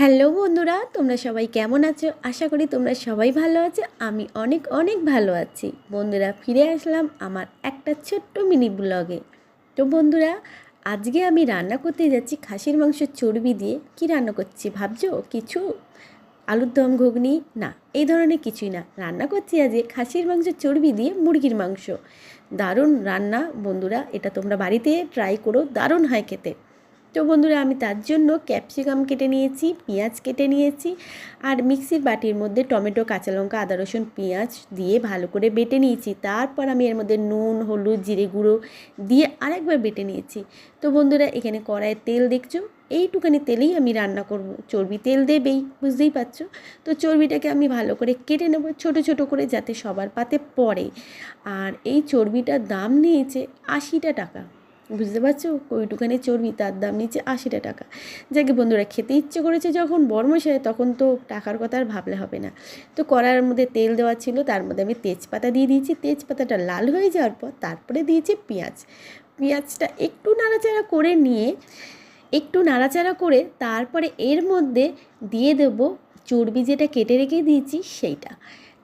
Hello বন্ধুরা, তোমরা সবাই কেমন আছো? আশা করি তোমরা সবাই ভালো আছো। আমি অনেক অনেক ভালো আছি। বন্ধুরা, ফিরে আসলাম আমার একটা ছোট্ট মিনি ব্লগে। তো বন্ধুরা, আজকে আমি রান্না করতে যাচ্ছি খাসির মাংসের চর্বি দিয়ে। কি রান্না করছি ভাবছো? কিছু আলুর দম, ঘুগনি না, এই ধরনের কিছুই না। রান্না করছি আজকে খাসির মাংসের চর্বি দিয়ে মুরগির মাংস। দারুণ রান্না বন্ধুরা, এটা তোমরা বাড়িতে ট্রাই করো, দারুণ হয় খেতে। তো বন্ধুরা, আমি তার জন্য ক্যাপসিকাম কেটে নিয়েছি, পেঁয়াজ কেটে নিয়েছি, আর মিক্সির বাটির মধ্যে টমেটো, কাঁচা লঙ্কা, আদা রসুন, পেঁয়াজ দিয়ে ভালো করে বেটে নিয়েছি। তারপর আমি এর মধ্যে নুন, হলুদ, জিরে গুঁড়ো দিয়ে আরেকবার বেটে নিয়েছি। তো বন্ধুরা, এখানে কড়াইয়ে তেল দেখছো, এইটুখানি তেলেই আমি রান্না করব। চর্বি তেল দেবেই, বুঝতেই পারছো। তো চর্বিটাকে আমি ভালো করে কেটে নেব ছোট ছোট করে, যাতে সবার পাতে পড়ে। আর এই চর্বিটার দাম নিয়েছে ৮০ টাকা। বুঝতে পারছো, ওইটুখানি চর্বি তার দাম নিচ্ছে ৮০ টাকা। যাকে বন্ধুরা, খেতে ইচ্ছে করেছে যখন বড়মশাই, তখন তো টাকার কথা আর ভাবলে হবে না। তো কড়াইয়ের মধ্যে তেল দেওয়া ছিল, তার মধ্যে আমি তেজপাতা দিয়ে দিয়েছি। তেজপাতাটা লাল হয়ে যাওয়ার পর তারপরে দিয়েছি পেঁয়াজ। পেঁয়াজটা একটু নাড়াচাড়া করে তারপরে এর মধ্যে দিয়ে দেবো চর্বি যেটা কেটে রেখে দিয়েছি সেইটা।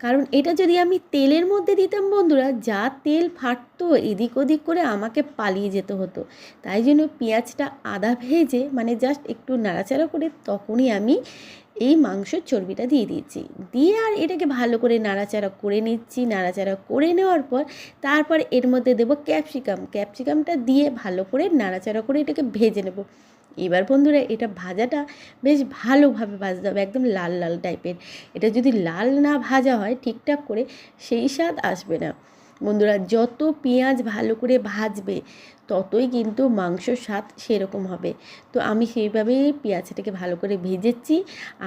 কারণ এটা যদি আমি তেলের মধ্যে দিতাম বন্ধুরা, যা তেল ফাটতো, এদিক ওদিক করে আমাকে পালিয়ে যেতে হতো। তাই জন্য পেঁয়াজটা আধা ভেজে, মানে জাস্ট একটু নাড়াচাড়া করে, তখনই আমি এই মাংসের চর্বিটা দিয়ে দিয়েছি। দিয়ে আর এটাকে ভালো করে নাড়াচাড়া করে নিচ্ছি। নাড়াচাড়া করে নেওয়ার পর তারপর এর মধ্যে দেবো ক্যাপসিকামটা দিয়ে ভালো করে নাড়াচাড়া করে এটাকে ভেজে নেব। এবার বন্ধুরা, এটা ভাজাটা বেশ ভালোভাবে ভাজতে হবে, একদম লাল লাল টাইপের। এটা যদি লাল না ভাজা হয় ঠিকঠাক করে, সেই স্বাদ আসবে না। বন্ধুরা, যত পেঁয়াজ ভালো করে ভাজবে, ততই কিন্তু মাংসর স্বাদ সেরকম হবে। তো আমি সেইভাবেই পেঁয়াজটাকে ভালো করে ভেজেছি।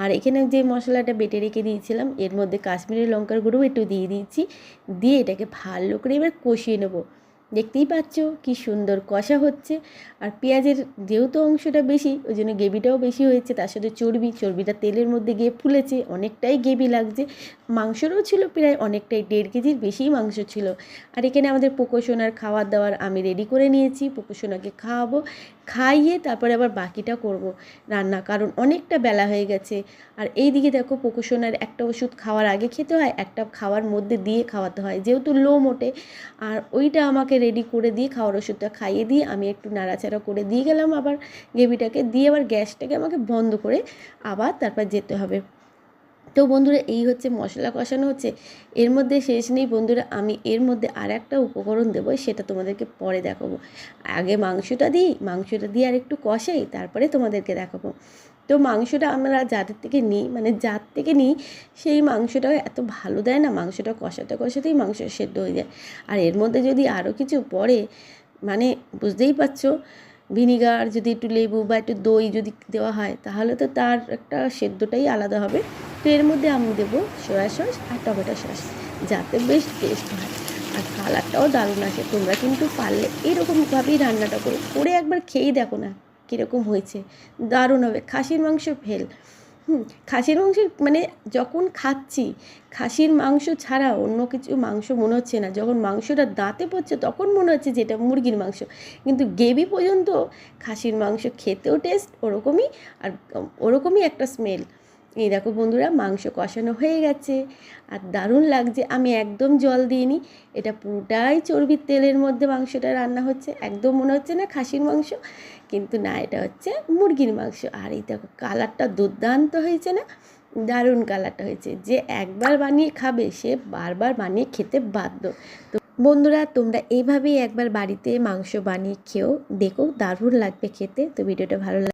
আর এখানে যে মশলাটা বেটে রেখে দিয়েছিলাম, এর মধ্যে কাশ্মীরি লঙ্কার গুঁড়ো একটু দিয়ে দিয়েছি। দিয়ে এটাকে ভালো করে এবার কষিয়ে নেবো। দেখতেই পাচ্ছ কি সুন্দর কষা হচ্ছে। আর পেঁয়াজের যেহেতু অংশটা বেশি, ওই জন্য গ্রেভিটাও বেশি হয়েছে। তার সাথে চর্বিটা তেলের মধ্যে গিয়ে ফুলেছে, অনেকটাই গ্রেভি লাগছে। মাংসরও ছিল প্রায় অনেকটাই, 1.5 কেজির বেশিই মাংস ছিল। আর এখানে আমাদের পোকোসোনার খাবার দাবার আমি রেডি করে নিয়েছি। পোকোসোনাকে খাওয়াবো, খাইয়ে তারপরে আবার বাকিটা করব রান্না, কারণ অনেকটা বেলা হয়ে গেছে। আর এই দিকে দেখো, পোকোসোনার একটা ওষুধ খাওয়ার আগে খেতে হয়, একটা খাওয়ার মধ্যে দিয়ে খাওয়াতে হয়, যেহেতু লোম ওঠে। আর ওইটা আমাকে রেডি করে দিয়ে খাওয়ার ওষুধটা খাইয়ে দিয়ে আমি একটু নাড়াচাড়া করে দিয়ে গেলাম আবার গ্রেভিটাকে দিয়ে, আবার গ্যাসটাকে আমাকে বন্ধ করে আবার তারপর যেতে হবে। তো বন্ধুরা, এই হচ্ছে মশলা কষানো হচ্ছে। এর মধ্যে শেষ নেই বন্ধুরা, আমি এর মধ্যে আর একটা উপকরণ দেবো, সেটা তোমাদেরকে পরে দেখাবো। আগে মাংসটা দিয়ে আর একটু কষাই, তারপরে তোমাদেরকে দেখাবো। তো মাংসটা আমরা যার থেকে নিই, সেই মাংসটা এত ভালো দেয় না। মাংসটা কষাতেই মাংস সেদ্ধ হয়ে যায়। আর এর মধ্যে যদি আরও কিছু পড়ে, মানে বুঝতেই পারছো, ভিনিগার যদি, একটু লেবু বা একটু দই যদি দেওয়া হয়, তাহলে তো তার একটা সেদ্ধটাই আলাদা হবে। তো এর মধ্যে আমি দেবো সয়া সস আর টমেটো সস, যাতে বেশ টেস্ট হয় আর কালারটাও দারুণ আসে। তোমরা কিন্তু পারলে এরকমভাবেই রান্নাটা করে একবার খেয়েই দেখো না কীরকম হয়েছে। দারুণ হবে। খাসির মাংস ফেল। খাসির মাংস মানে যখন খাচ্ছি, খাসির মাংস ছাড়া অন্য কিছু মাংস মনে হচ্ছে না। যখন মাংসটা দাঁতে পড়ছে, তখন মনে হচ্ছে যে এটা মুরগির মাংস। কিন্তু গ্রেভি পর্যন্ত খাসির মাংস খেতেও টেস্ট ওরকমই, আর ওরকমই একটা স্মেল। এই দেখো বন্ধুরা, মাংস কষানো হয়ে গেছে আর দারুণ লাগছে। আমি একদম জল দিইনি, এটা পুরোটাই চর্বির তেলের মধ্যে মাংসটা রান্না হচ্ছে। একদম মনে হচ্ছে না খাসির মাংস, কিন্তু না, এটা হচ্ছে মুরগির মাংস। আর এই দেখো, কালারটা দুর্দান্ত হয়েছে না? দারুণ কালারটা হয়েছে। যে একবার বানিয়ে খাবে, সে বারবার বানিয়ে খেতে বাধ্য। তো বন্ধুরা, তোমরা এইভাবেই একবার বাড়িতে মাংস বানিয়ে খেও, দেখো দারুণ লাগবে খেতে। তো ভিডিওটা ভালো